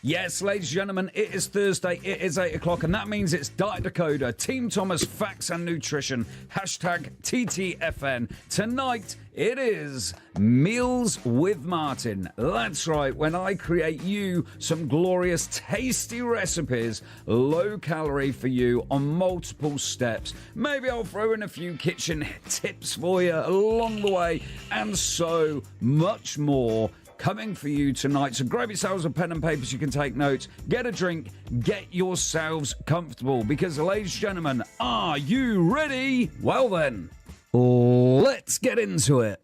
Yes, ladies and gentlemen, it is Thursday, it is 8 o'clock, and that means it's Diet Decoder, Team Thomas Facts and Nutrition, hashtag TTFN. Tonight, it is Meals with Martin. That's right, when I create you some glorious, tasty recipes, low calorie for you on multiple steps. Maybe I'll throw in a few kitchen tips for you along the way, and so much more coming for you tonight. So grab yourselves a pen and paper so you can take notes, get a drink, get yourselves comfortable, because ladies and gentlemen, are you ready? Well then, let's get into it.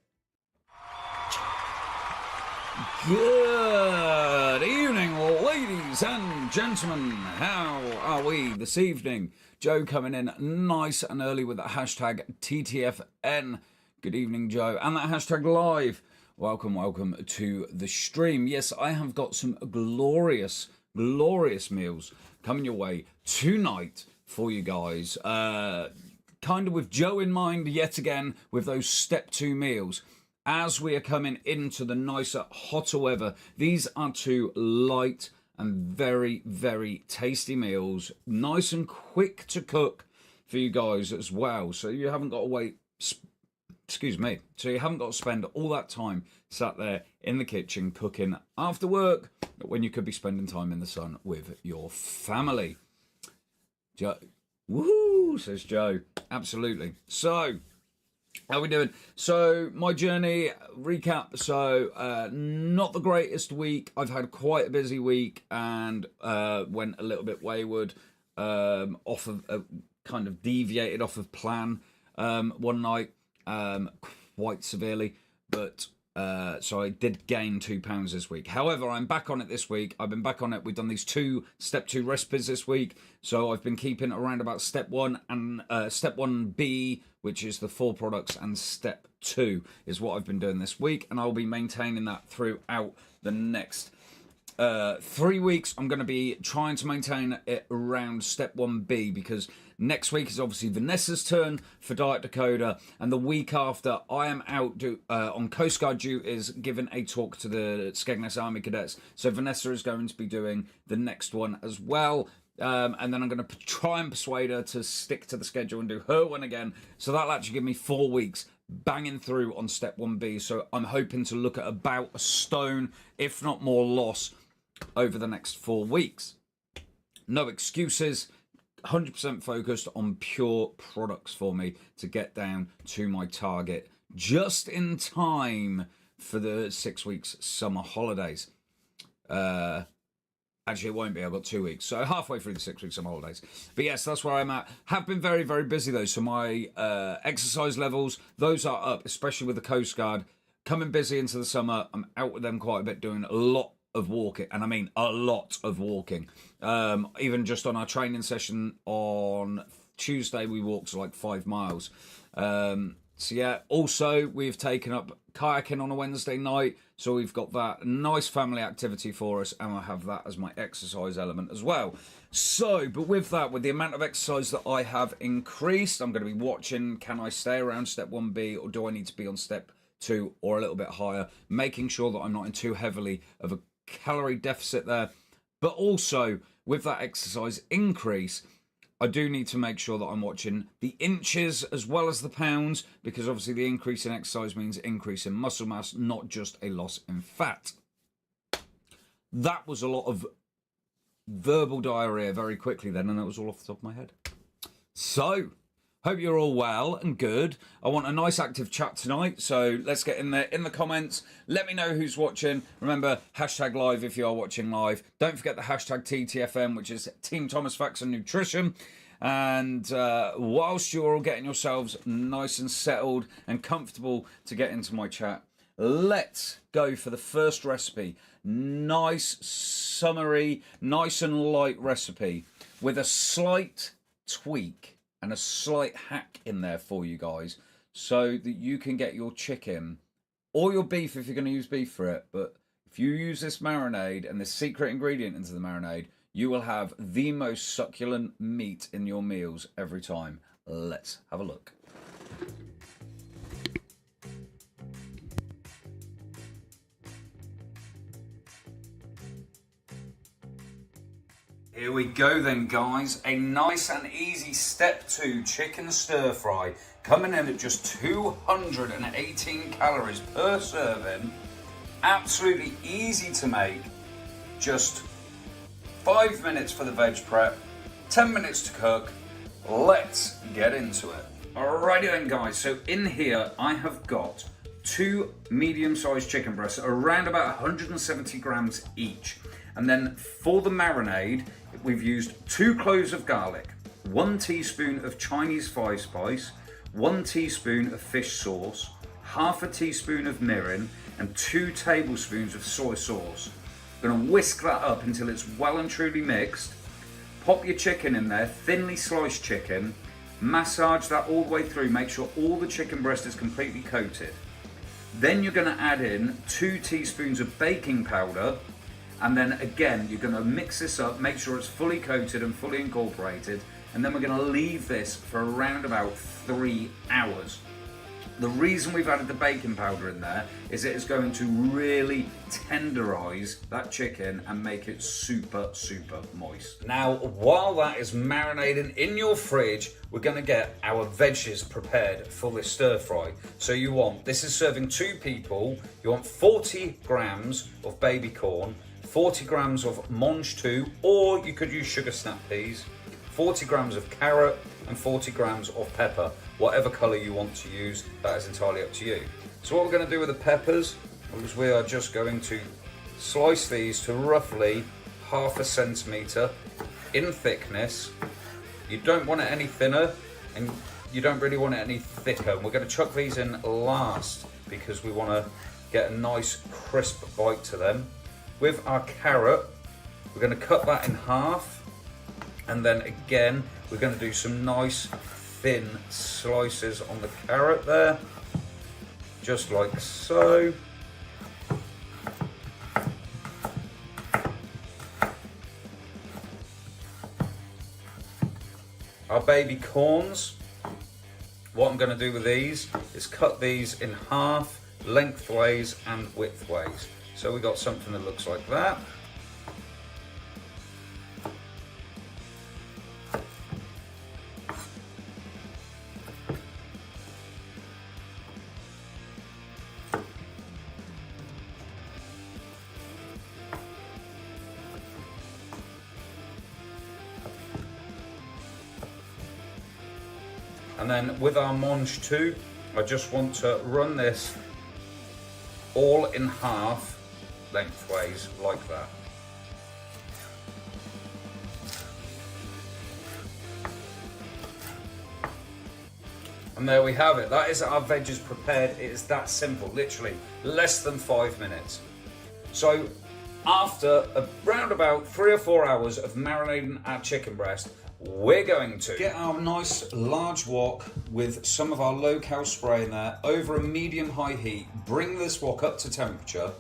Good evening, ladies and gentlemen. How are we this evening? Joe coming in nice and early with that hashtag TTFN. Good evening, Joe. And that hashtag live. Welcome to the stream. Yes, I have got some glorious meals coming your way tonight for you guys. Kind of with Joe in mind yet again with those step 2 meals. As we are coming into the nicer, hotter weather, these are 2 light and very, very tasty meals. Nice and quick to cook for you guys as well. So you haven't got to wait... Excuse me. So you haven't got to spend all that time sat there in the kitchen cooking after work when you could be spending time in the sun with your family. Joe, woohoo, says Joe. Absolutely. So, how are we doing? So, my journey recap. So, not the greatest week. I've had quite a busy week and went a little bit wayward, off of kind of deviated off of plan one night. Quite severely, but so I did gain 2 pounds this week. However, I'm back on it this week. I've been back on it. We've done these 2 step 2 recipes this week, so I've been keeping around about step 1 and step 1B, which is the 4 products, and step 2 is what I've been doing this week, and I'll be maintaining that throughout the next 3 weeks. I'm going to be trying to maintain it around step 1B, because next week is obviously Vanessa's turn for Diet Decoder, and the week after I am out on Coast Guard duties giving a talk to the Skegness Army Cadets. So Vanessa is going to be doing the next one as well. And then I'm going to try and persuade her to stick to the schedule and do her one again. So that'll actually give me 4 weeks banging through on step 1B. So I'm hoping to look at about a stone, if not more, loss over the next 4 weeks. No excuses, 100% focused on pure products for me to get down to my target just in time for the 6 weeks summer holidays. Actually, it won't be. I've got 2 weeks. So halfway through the 6 weeks summer holidays. But yes, that's where I'm at. Have been very, very busy though. So my exercise levels, those are up, especially with the Coast Guard. Coming busy into the summer. I'm out with them quite a bit, doing a lot of walking, and I mean a lot of walking. Even just on our training session on Tuesday, we walked like 5 miles. So yeah, also we've taken up kayaking on a Wednesday night, so we've got that nice family activity for us, and I have that as my exercise element as well. So, but with that, with the amount of exercise that I have increased, I'm going to be watching, can I stay around step 1B, or do I need to be on step 2 or a little bit higher, making sure that I'm not in too heavily of a calorie deficit there. But also with that exercise increase, I do need to make sure that I'm watching the inches as well as the pounds, because obviously the increase in exercise means increase in muscle mass, not just a loss in fat. That was a lot of verbal diarrhea very quickly then, and that was all off the top of my head. So hope you're all well and good. I want a nice active chat tonight, so let's get in there in the comments. Let me know who's watching. Remember, hashtag live if you are watching live. Don't forget the hashtag TTFM, which is Team Thomas Facts and Nutrition. And whilst you're all getting yourselves nice and settled and comfortable to get into my chat, let's go for the first recipe. Nice, summery, nice and light recipe with a slight tweak and a slight hack in there for you guys, so that you can get your chicken or your beef if you're going to use beef for it. But if you use this marinade and this secret ingredient into the marinade, you will have the most succulent meat in your meals every time. Let's have a look. Here we go then, guys. A nice and easy step 2 chicken stir fry, coming in at just 218 calories per serving. Absolutely easy to make. Just 5 minutes for the veg prep, 10 minutes to cook. Let's get into it. Alrighty then, guys. So in here I have got 2 medium-sized chicken breasts, around about 170 grams each. And then for the marinade, we've used 2 cloves of garlic, 1 teaspoon of Chinese five spice, 1 teaspoon of fish sauce, half a teaspoon of mirin, and 2 tablespoons of soy sauce. I'm going to whisk that up until it's well and truly mixed. Pop your chicken in there, thinly sliced chicken, massage that all the way through, make sure all the chicken breast is completely coated. Then you're going to add in 2 teaspoons of baking powder, and then again you're going to mix this up, make sure it's fully coated and fully incorporated, and then we're going to leave this for around about 3 hours. The reason we've added the baking powder in there is it is going to really tenderize that chicken and make it super, super moist. Now, while that is marinating in your fridge, we're going to get our veggies prepared for this stir fry. So this is serving 2 people, you want 40 grams of baby corn, 40 grams of mange 2, or you could use sugar snap peas, 40 grams of carrot, and 40 grams of pepper. Whatever colour you want to use, that is entirely up to you. So what we're going to do with the peppers is we are just going to slice these to roughly 1/2 centimetre in thickness. You don't want it any thinner, and you don't really want it any thicker. And we're going to chuck these in last because we want to get a nice crisp bite to them. With our carrot, we're going to cut that in half, and then again we're going to do some nice thin slices on the carrot there, just like so. Our baby corns, what I'm going to do with these is cut these in half, lengthways and widthways. So we got something that looks like that. And then with our mange 2, I just want to run this all in half, lengthways, like that. And there we have it. That is our veggies prepared. It is that simple, literally less than 5 minutes. So after around about 3 or 4 hours of marinating our chicken breast, we're going to get our nice large wok with some of our low-cal spray in there over a medium-high heat. Bring this wok up to temperature.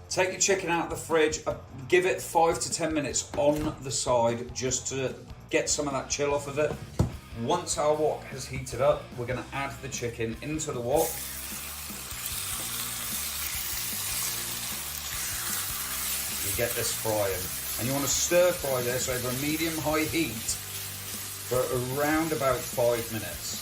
Take your chicken out of the fridge, give it 5 to 10 minutes on the side just to get some of that chill off of it. Once our wok has heated up, we're going to add the chicken into the wok. You get this frying. And you want to stir fry this over a medium-high heat for around about 5 minutes.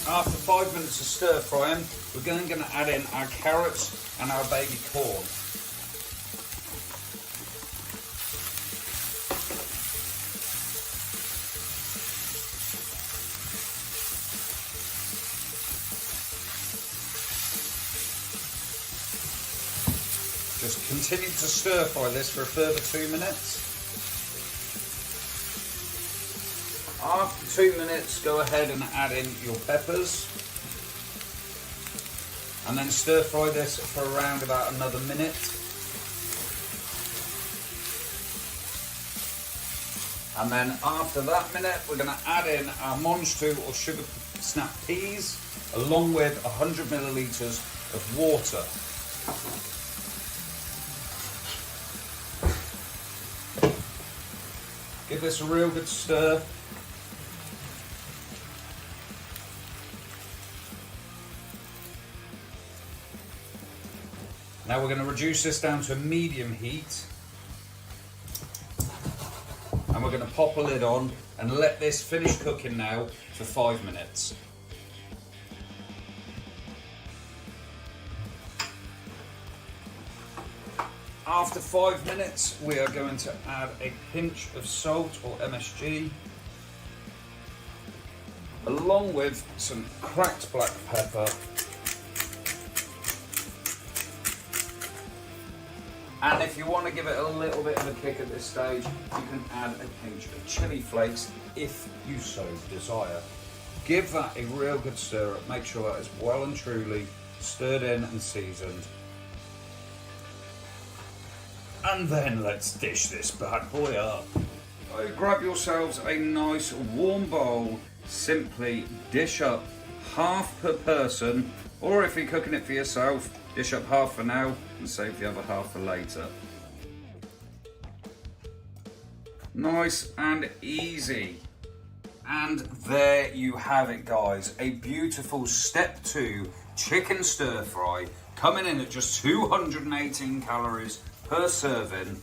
After 5 minutes of stir frying, we're going to add in our carrots and our baby corn. Just continue to stir fry this for a further 2 minutes. After 2 minutes, go ahead and add in your peppers. And then stir fry this for around about another minute. And then after that minute, we're going to add in our mange 2 or sugar snap peas, along with 100 millilitres of water. Give this a real good stir. Now we're going to reduce this down to a medium heat. And we're going to pop a lid on and let this finish cooking now for 5 minutes. After 5 minutes, we are going to add a pinch of salt or MSG, along with some cracked black pepper. And if you want to give it a little bit of a kick at this stage, you can add a pinch of chili flakes if you so desire. Give that a real good stir up, make sure that is well and truly stirred in and seasoned. And then let's dish this bad boy up. So grab yourselves a nice warm bowl, simply dish up half per person, or if you're cooking it for yourself, dish up half for now and save the other half for later. Nice and easy. And there you have it, guys. A beautiful step 2 chicken stir fry, coming in at just 218 calories per serving.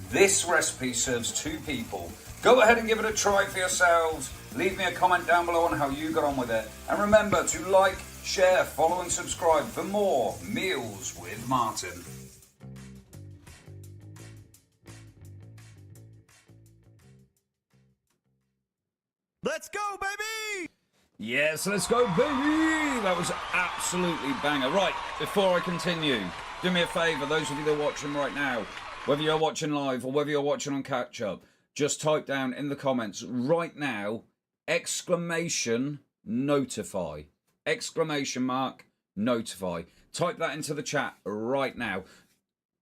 This recipe serves 2 people. Go ahead and give it a try for yourselves. Leave me a comment down below on how you got on with it. And remember to like, share, follow and subscribe for more Meals with Martin. Let's go, baby! Yes, let's go, baby! That was absolutely banger. Right, before I continue, do me a favour, those of you that are watching right now, whether you're watching live or whether you're watching on catch-up, just type down in the comments right now, exclamation notify. Exclamation mark notify. Type that into the chat right now.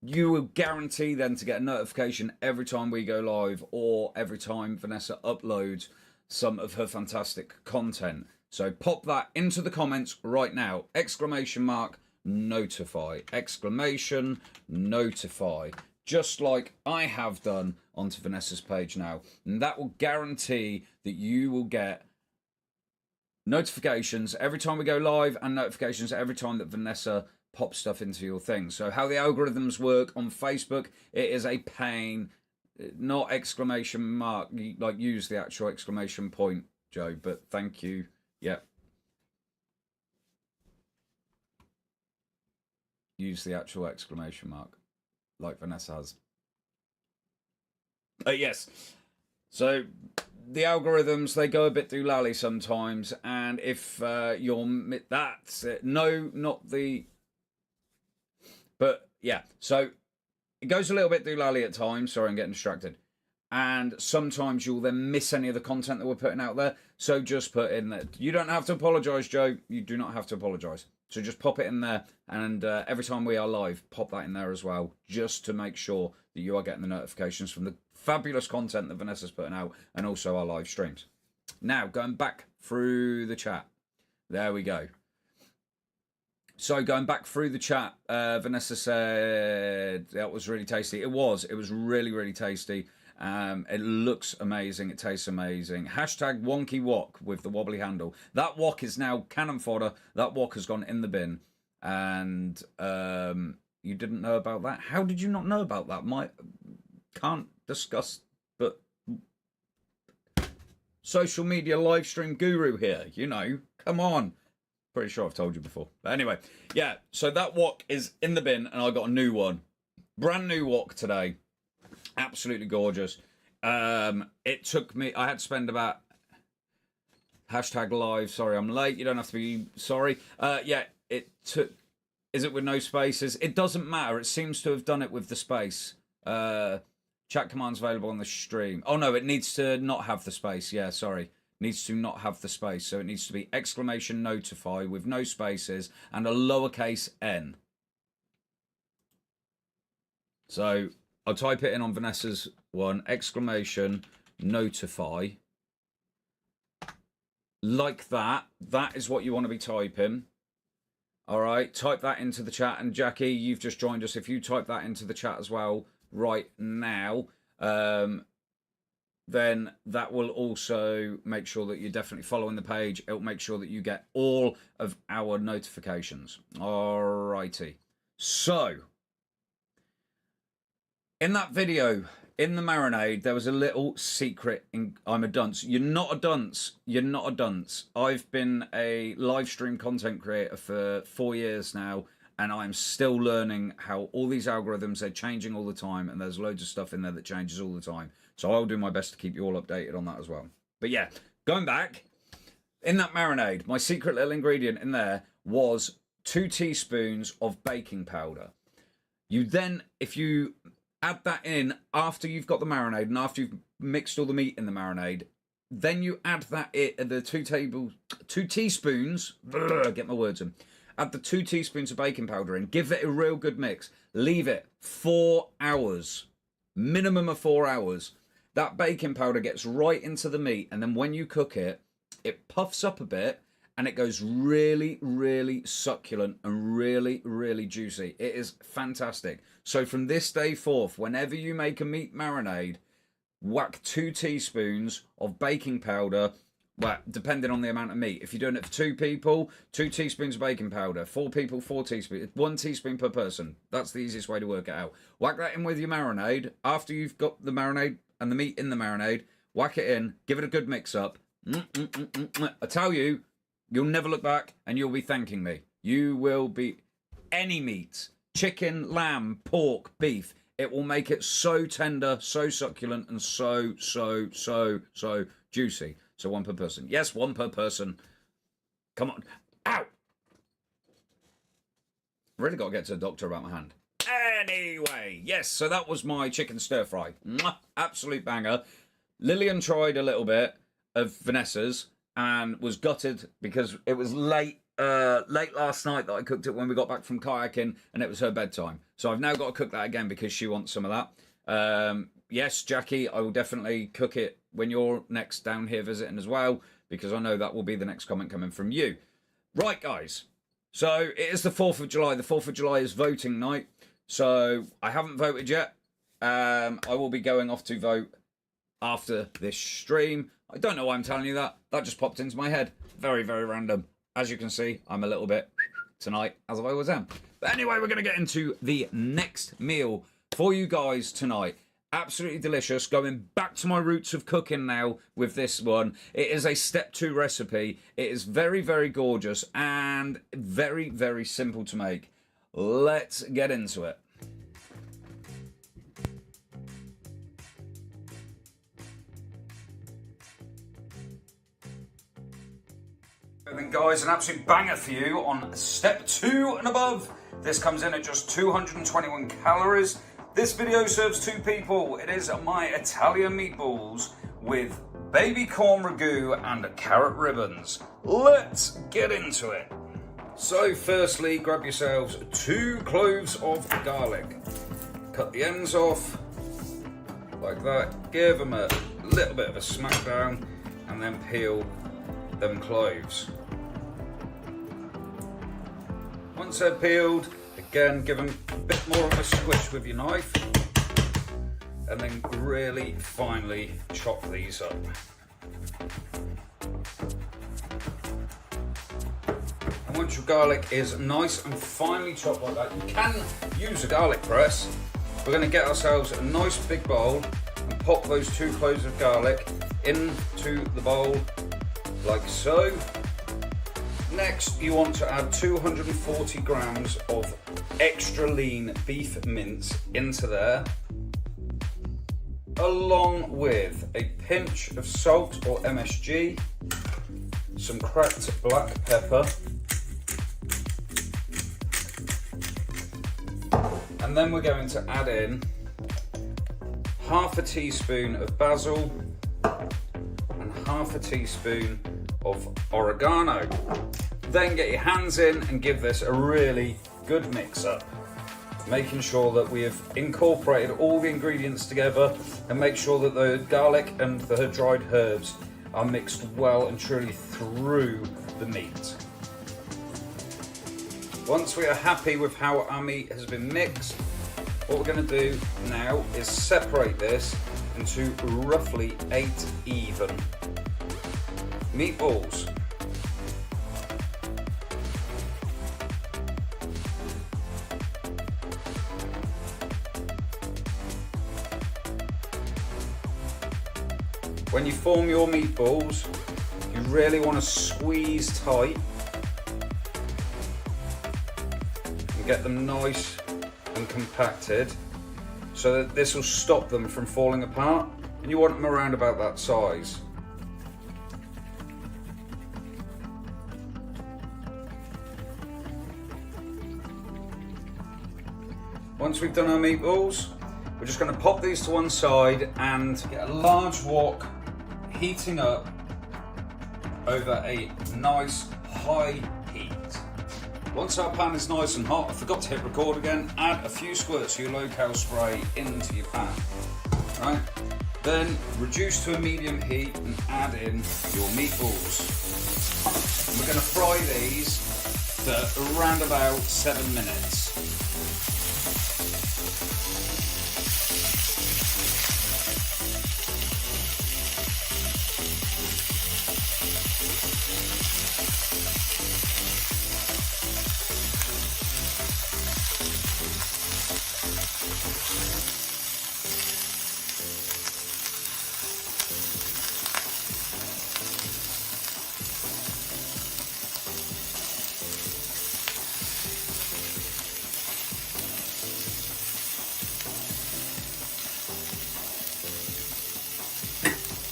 You will guarantee then to get a notification every time we go live or every time Vanessa uploads some of her fantastic content. So pop that into the comments right now. Exclamation mark notify. Exclamation notify. Just like I have done onto Vanessa's page now. And that will guarantee that you will get notifications every time we go live and notifications every time that Vanessa pops stuff into your thing. So how the algorithms work on Facebook, it is a pain. Not exclamation mark, like use the actual exclamation point, Joe, but thank you. Yep. Use the actual exclamation mark, like Vanessa has. Yes. So the algorithms, they go a bit doolally sometimes, and if you're that's it. No, not the. But yeah, so it goes a little bit doolally at times. Sorry, I'm getting distracted. And sometimes you'll then miss any of the content that we're putting out there. So just put in that. You don't have to apologise, Joe. You do not have to apologise. So just pop it in there. And every time we are live, pop that in there as well. Just to make sure that you are getting the notifications from the fabulous content that Vanessa's putting out. And also our live streams. Now, going back through the chat. There we go. So going back through the chat, Vanessa said that was really tasty. It was really, really tasty. It looks amazing. It tastes amazing. Hashtag wonky wok with the wobbly handle. That wok is now cannon fodder. That wok has gone in the bin. And you didn't know about that? How did you not know about that? Can't discuss, but social media live stream guru here. You know, come on. Pretty sure I've told you before. But anyway, yeah, so that wok is in the bin and I got a new one. Brand new wok today. Absolutely gorgeous. It took me, I had to spend about, hashtag live, sorry I'm late, you don't have to be sorry. Yeah, it took, is it with no spaces? It doesn't matter, it seems to have done it with the space. Chat commands available on the stream. Oh no, it needs to not have the space, yeah, sorry. Needs to not have the space, so it needs to be exclamation notify with no spaces and a lowercase n. So I'll type it in on Vanessa's one, exclamation notify. Like that. That is what you want to be typing. All right, type that into the chat. And Jackie, you've just joined us. If you type that into the chat as well right now, then that will also make sure that you're definitely following the page. It'll make sure that you get all of our notifications. Alrighty. So, in that video, in the marinade, there was a little secret. I'm a dunce. You're not a dunce. You're not a dunce. I've been a live stream content creator for 4 years now, and I'm still learning how all these algorithms, they're changing all the time, and there's loads of stuff in there that changes all the time. So I'll do my best to keep you all updated on that as well. But yeah, going back, in that marinade, my secret little ingredient in there was 2 teaspoons of baking powder. You then, if you add that in after you've got the marinade and after you've mixed all the meat in the marinade, then you add that the 2 teaspoons, get my words in, add the 2 teaspoons of baking powder in, give it a real good mix, leave it 4 hours, minimum of 4 hours. That baking powder gets right into the meat, and then when you cook it, it puffs up a bit, and it goes really, really succulent and really, really juicy. It is fantastic. So from this day forth, whenever you make a meat marinade, whack 2 teaspoons of baking powder, well, depending on the amount of meat. If you're doing it for 2 people, 2 teaspoons of baking powder. 4 people, 4 teaspoons. 1 teaspoon per person. That's the easiest way to work it out. Whack that in with your marinade. After you've got the marinade and the meat in the marinade, whack it in, give it a good mix up. I tell you, you'll never look back and you'll be thanking me. You will be any meat, chicken, lamb, pork, beef. It will make it so tender, so succulent, and so juicy. So 1 per person. Yes, 1 per person. Come on. Ow! Really got to get to the doctor about my hand. Anyway, yes, so that was my chicken stir fry. Mwah, absolute banger. Lillian tried a little bit of Vanessa's and was gutted because it was late last night that I cooked it when we got back from kayaking, and it was her bedtime. So I've now got to cook that again because she wants some of that. Yes, Jackie, I will definitely cook it when you're next down here visiting as well, because I know that will be the next comment coming from you. Right, guys. So it is the 4th of July. The 4th of July is voting night. So I haven't voted yet. I will be going off to vote after this stream. I don't know why I'm telling you that. That just popped into my head. Very, very random. As you can see, I'm a little bit tonight, as I always am. But anyway, we're going to get into the next meal for you guys tonight. Absolutely delicious. Going back to my roots of cooking now with this one. It is a step 2 recipe. It is very, very gorgeous and very, very simple to make. Let's get into it. Then guys, an absolute banger for you on step 2 and above. This comes in at just 221 calories. This video serves 2 people. It is my Italian meatballs with baby corn ragu and carrot ribbons. Let's get into it. So firstly, grab yourselves 2 cloves of garlic. Cut the ends off like that. Give them a little bit of a smack down and then peel them cloves. Once they're peeled, again give them a bit more of a squish with your knife, and then really finely chop these up. And once your garlic is nice and finely chopped like that, you can use a garlic press. We're going to get ourselves a nice big bowl and pop those 2 cloves of garlic into the bowl like so. Next, you want to add 240 grams of extra lean beef mince into there, along with a pinch of salt or MSG, some cracked black pepper, and then we're going to add in half a teaspoon of basil and half a teaspoon of oregano. Then get your hands in and give this a really good mix up, making sure that we have incorporated all the ingredients together, and make sure that the garlic and the dried herbs are mixed well and truly through the meat. Once we are happy with how our meat has been mixed, what we're going to do now is separate this into roughly 8 even meatballs. When you form your meatballs, you really want to squeeze tight and get them nice and compacted so that this will stop them from falling apart, and you want them around about that size. Once we've done our meatballs, we're just going to pop these to one side and get a large wok heating up over a nice high heat. Once our pan is nice and hot, I forgot to hit record again, add a few squirts of your low-cal spray into your pan. Right? Then reduce to a medium heat and add in your meatballs. And we're going to fry these for around about 7 minutes.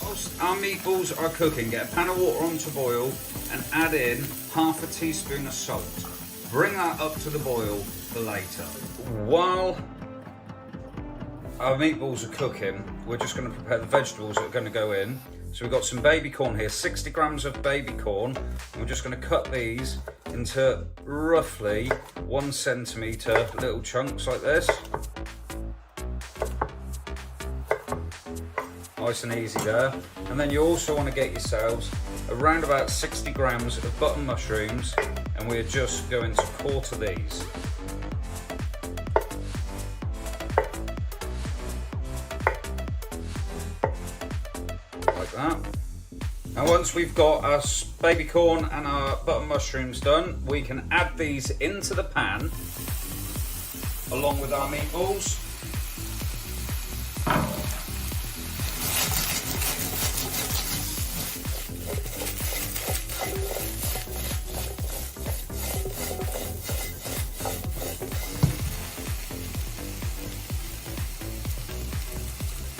Whilst our meatballs are cooking, get a pan of water on to boil and add in half a teaspoon of salt. Bring that up to the boil for later. While our meatballs are cooking, we're just going to prepare the vegetables that are going to go in. So we've got some baby corn here, 60 grams of baby corn. And we're just going to cut these into roughly 1 centimetre little chunks like this. Nice and easy there. And then you also want to get yourselves around about 60 grams of button mushrooms, and we're just going to quarter these. Like that. Now once we've got our baby corn and our button mushrooms done, we can add these into the pan along with our meatballs.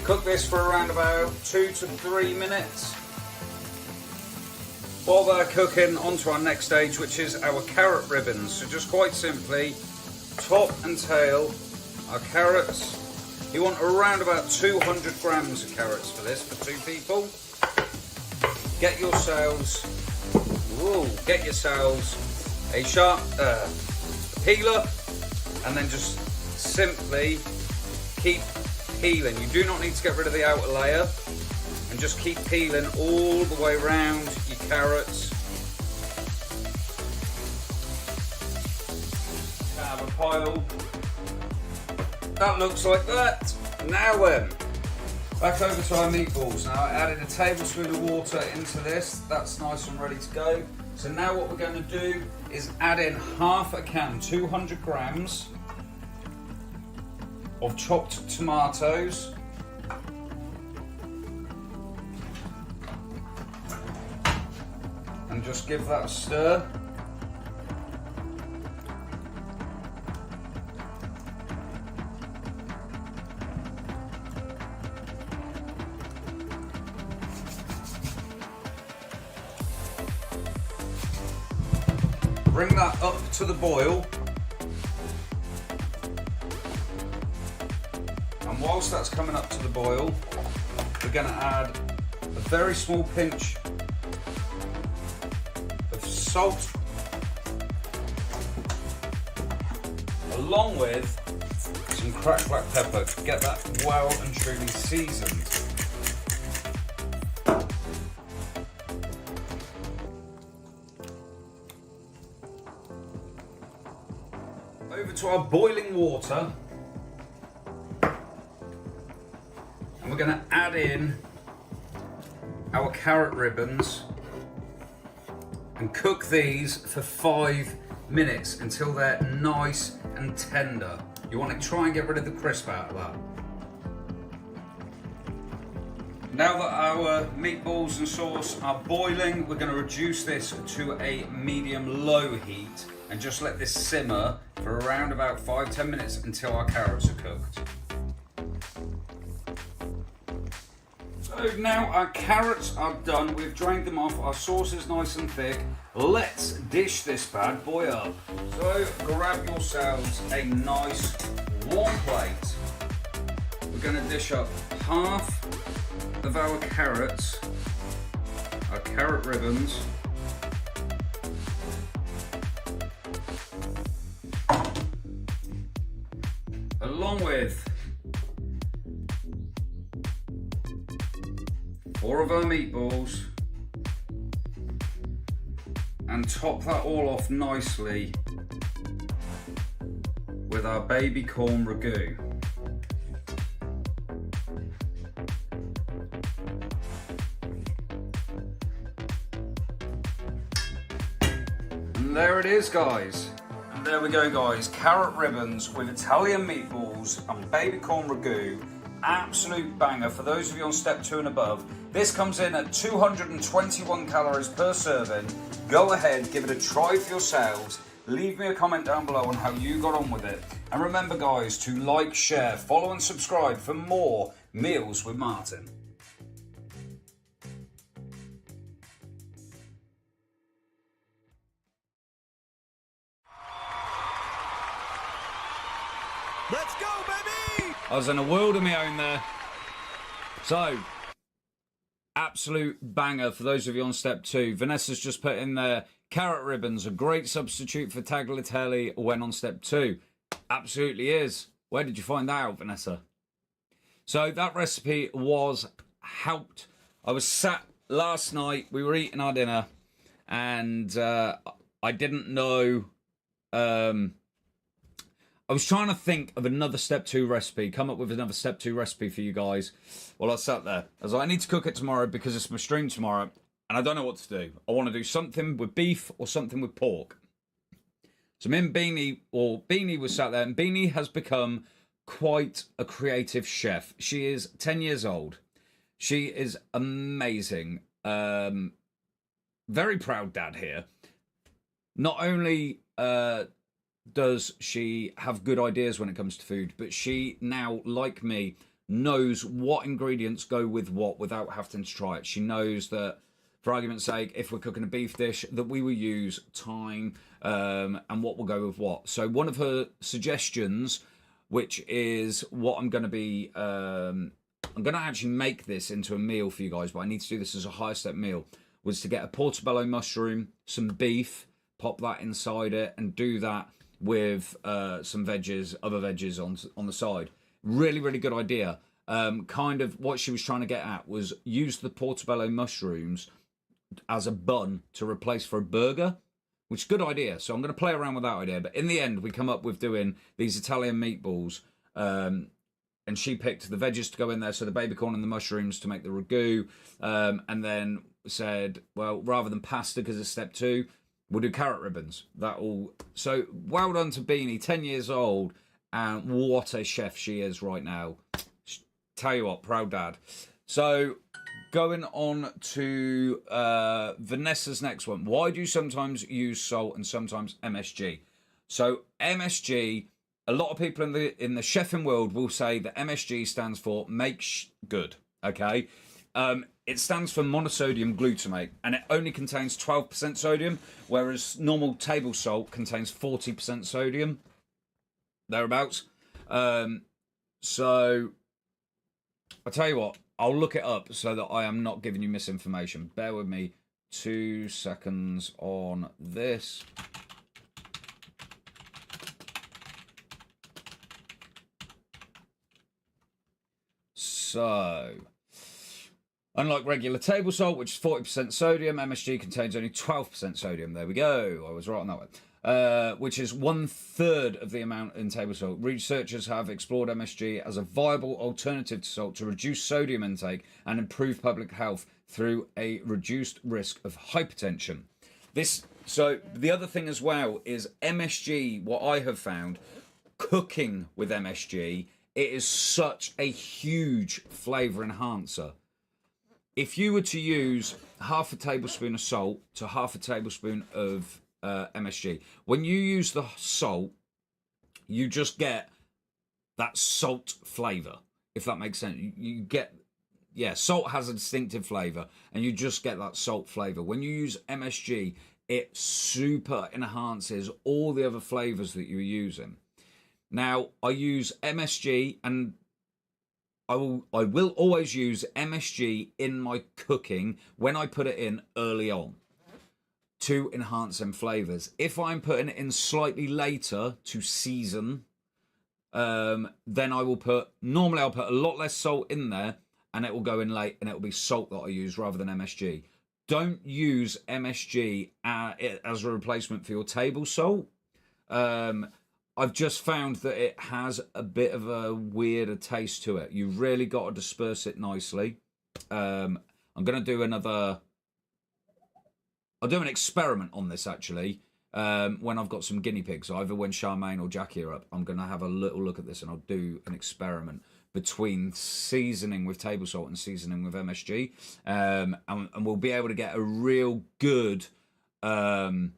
Cook this for around about 2 to 3 minutes. While they're cooking, on to our next stage, which is our carrot ribbons. So just quite simply, top and tail our carrots. You want around about 200 grams of carrots for this, for 2 people. Get yourselves a sharp peeler, and then just simply keep peeling. You do not need to get rid of the outer layer, and just keep peeling all the way around your carrots. Have a pile. That looks like that. Now then, back over to our meatballs. Now I added a tablespoon of water into this. That's nice and ready to go. So now what we're going to do is add in half a can, 200 grams of chopped tomatoes, and just give that a stir. Bring that up to the boil. And whilst that's coming up to the boil, we're going to add a very small pinch of salt, along with some cracked black pepper to get that well and truly seasoned. Over to our boiling water. And we're we're going to add in our carrot ribbons and cook these for 5 minutes until they're nice and tender. You want to try and get rid of the crisp out of that. Now that our meatballs and sauce are boiling, we're going to reduce this to a medium-low heat and just let this simmer for around about 5-10 minutes until our carrots are cooked. So now our carrots are done, we've drained them off, our sauce is nice and thick. Let's dish this bad boy up. So grab yourselves a nice warm plate. We're going to dish up half of our carrots, our carrot ribbons, along with 4 of our meatballs, and top that all off nicely with our baby corn ragu. And there it is, guys. And there we go, guys. Carrot ribbons with Italian meatballs and baby corn ragu. Absolute banger for those of you on step 2 and above. This comes in at 221 calories per serving. Go ahead, give it a try for yourselves. Leave me a comment down below on how you got on with it. And remember, guys, to like, share, follow and subscribe for more Meals with Martin. Let's go, baby! I was in a world of my own there. So, absolute banger for those of you on step 2. Vanessa's just put in there carrot ribbons, a great substitute for tagliatelle when on step 2. Absolutely is. Where did you find that out, Vanessa? So that recipe was helped. I was sat last night, we were eating our dinner, and I didn't know... I was trying to think of another step 2 recipe, come up with another step 2 recipe for you guys while I sat there. I was like, I need to cook it tomorrow because it's my stream tomorrow and I don't know what to do. I want to do something with beef or something with pork. So me and Beanie was sat there, and Beanie has become quite a creative chef. She is 10 years old. She is amazing. Very proud dad here. Not only... does she have good ideas when it comes to food, but she now, like me, knows what ingredients go with what without having to try it. She knows that, for argument's sake, if we're cooking a beef dish, that we will use thyme and what will go with what. So one of her suggestions, which is what I'm going to be... I'm going to actually make this into a meal for you guys, but I need to do this as a higher step meal, was to get a portobello mushroom, some beef, pop that inside it, and do that with some veggies, other veggies on the side. Really, really good idea. Kind of what she was trying to get at was use the portobello mushrooms as a bun to replace for a burger, which is a good idea. So I'm going to play around with that idea. But in the end, we come up with doing these Italian meatballs. And she picked the veggies to go in there, so the baby corn and the mushrooms to make the ragu. And then said, well, rather than pasta, because it's step 2, we'll do carrot ribbons. So well done to Beanie, 10 years old, and what a chef she is right now. Tell you what, proud dad. So going on to Vanessa's next one. Why do you sometimes use salt and sometimes MSG? So MSG, a lot of people in the chefing world will say that MSG stands for good. Okay. It stands for monosodium glutamate, and it only contains 12% sodium, whereas normal table salt contains 40% sodium, thereabouts. So, I'll tell you what, I'll look it up so that I am not giving you misinformation. Bear with me 2 seconds on this. So... Unlike regular table salt, which is 40% sodium, MSG contains only 12% sodium. There we go. I was right on that one. Which is 1/3 of the amount in table salt. Researchers have explored MSG as a viable alternative to salt to reduce sodium intake and improve public health through a reduced risk of hypertension. So the other thing as well is MSG, what I have found, cooking with MSG, it is such a huge flavour enhancer. If you were to use half a tablespoon of salt to half a tablespoon of MSG, when you use the salt, you just get that salt flavour, if that makes sense. You get, salt has a distinctive flavour, and you just get that salt flavour. When you use MSG, it super enhances all the other flavours that you're using. Now, I use MSG, and I will always use MSG in my cooking when I put it in early on to enhance them flavours. If I'm putting it in slightly later to season, then I'll put a lot less salt in there, and it will go in late, and it will be salt that I use rather than MSG. Don't use MSG as a replacement for your table salt. I've just found that it has a bit of a weirder taste to it. You've really got to disperse it nicely. I'm going to do I'll do an experiment on this, actually, when I've got some guinea pigs. Either when Charmaine or Jackie are up, I'm going to have a little look at this, and I'll do an experiment between seasoning with table salt and seasoning with MSG. And we'll be able to get a real good... a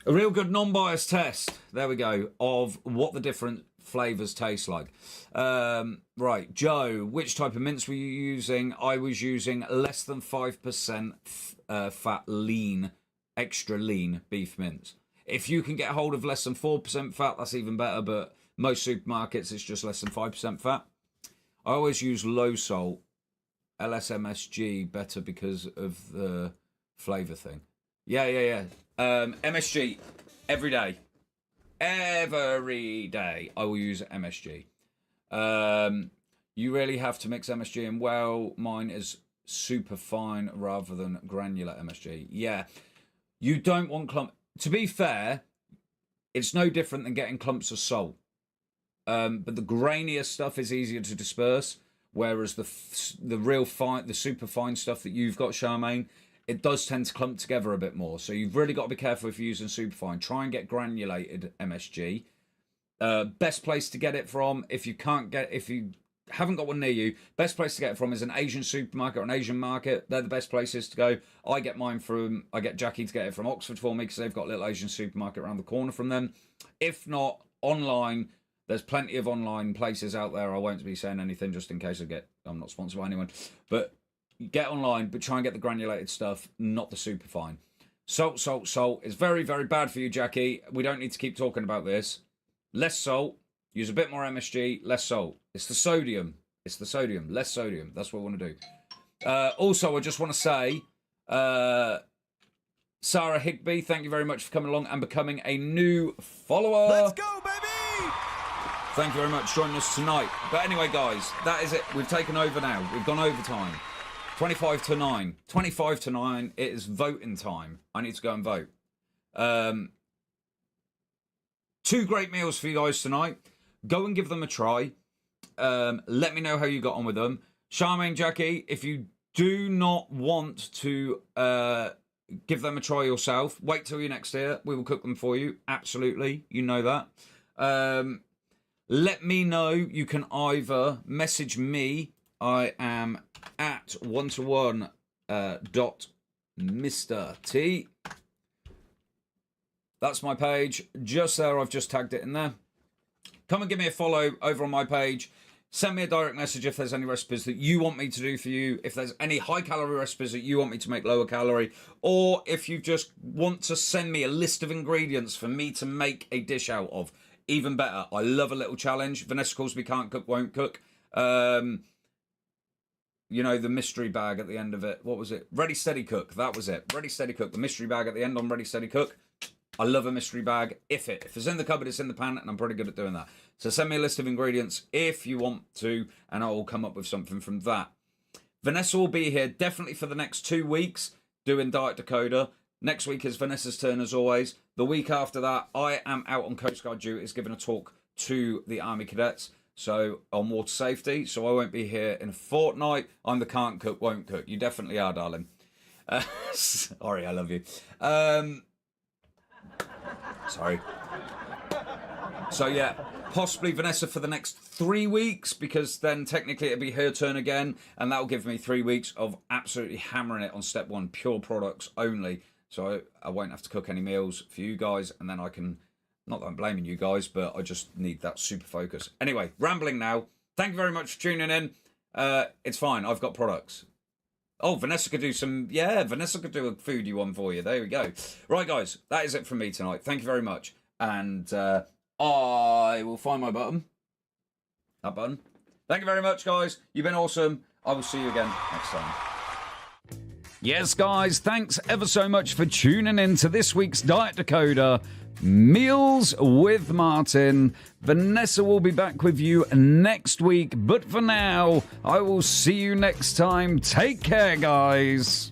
real good non-biased test, there we go, of what the different flavours taste like. Right, Joe, which type of mince were you using? I was using less than 5% fat lean, extra lean beef mince. If you can get hold of less than 4% fat, that's even better, but most supermarkets it's just less than 5% fat. I always use low salt. LSMSG better because of the flavour thing. Yeah. MSG every day. Every day I will use MSG. You really have to mix MSG in well. Mine is super fine rather than granular MSG. Yeah. You don't want clump. To be fair, it's no different than getting clumps of salt. But the grainier stuff is easier to disperse. Whereas the real fine, the super fine stuff that you've got, Charmaine, it does tend to clump together a bit more. So you've really got to be careful if you're using super fine. Try and get granulated MSG. Best place to get it from, if you haven't got one near you, best place to get it from is an Asian supermarket or an Asian market. They're the best places to go. I get Jackie to get it from Oxford for me because they've got a little Asian supermarket around the corner from them. If not, online. There's plenty of online places out there. I won't be saying anything just in case I'm not sponsored by anyone. But get online, but try and get the granulated stuff, not the super fine. Salt. It's very, very bad for you, Jackie. We don't need to keep talking about this. Less salt. Use a bit more MSG. Less salt. It's the sodium. Less sodium. That's what we want to do. Also, I just want to say, Sarah Higby, thank you very much for coming along and becoming a new follower. Let's go, baby! Thank you very much for joining us tonight. But anyway, guys, that is it. We've taken over now. We've gone overtime. 25 to 9. 25 to 9. It is voting time. I need to go and vote. 2 great meals for you guys tonight. Go and give them a try. Let me know how you got on with them. Charmaine, Jackie, if you do not want to give them a try yourself, wait till you're next here. We will cook them for you. Absolutely. You know that. Let me know. You can either message me. I am at one-to-one Mr. T. That's my page. Just there, I've just tagged it in there. Come and give me a follow over on my page. Send me a direct message if there's any recipes that you want me to do for you. If there's any high-calorie recipes that you want me to make lower calorie. Or if you just want to send me a list of ingredients for me to make a dish out of. Even better. I love a little challenge. Vanessa calls me can't cook, won't cook. You know, the mystery bag at the end of it. What was it? Ready, Steady, Cook. That was it. Ready, Steady, Cook. The mystery bag at the end on Ready, Steady, Cook. I love a mystery bag. If it's in the cupboard, it's in the pan, and I'm pretty good at doing that. So send me a list of ingredients if you want to, and I will come up with something from that. Vanessa will be here definitely for the next 2 weeks doing Diet Decoder. Next week is Vanessa's turn as always. The week after that, I am out on Coast Guard duties giving a talk to the Army Cadets. So on water safety. So I won't be here in a fortnight. I'm the can't cook, won't cook. You definitely are, darling. Sorry, I love you. Sorry. So yeah, possibly Vanessa for the next 3 weeks, because then technically it'll be her turn again, and that'll give me 3 weeks of absolutely hammering it on step one, pure products only. So I won't have to cook any meals for you guys, and then I can, not that I'm blaming you guys, but I just need that super focus. Anyway, rambling now. Thank you very much for tuning in. It's fine, I've got products. Oh, Vanessa could do Vanessa could do a foodie one for you. There we go. Right, guys, that is it from me tonight. Thank you very much. And I will find my button. That button. Thank you very much, guys. You've been awesome. I will see you again next time. Yes, guys, thanks ever so much for tuning in to this week's Diet Decoder. Meals with Martin. Vanessa will be back with you next week, but for now, I will see you next time. Take care, guys.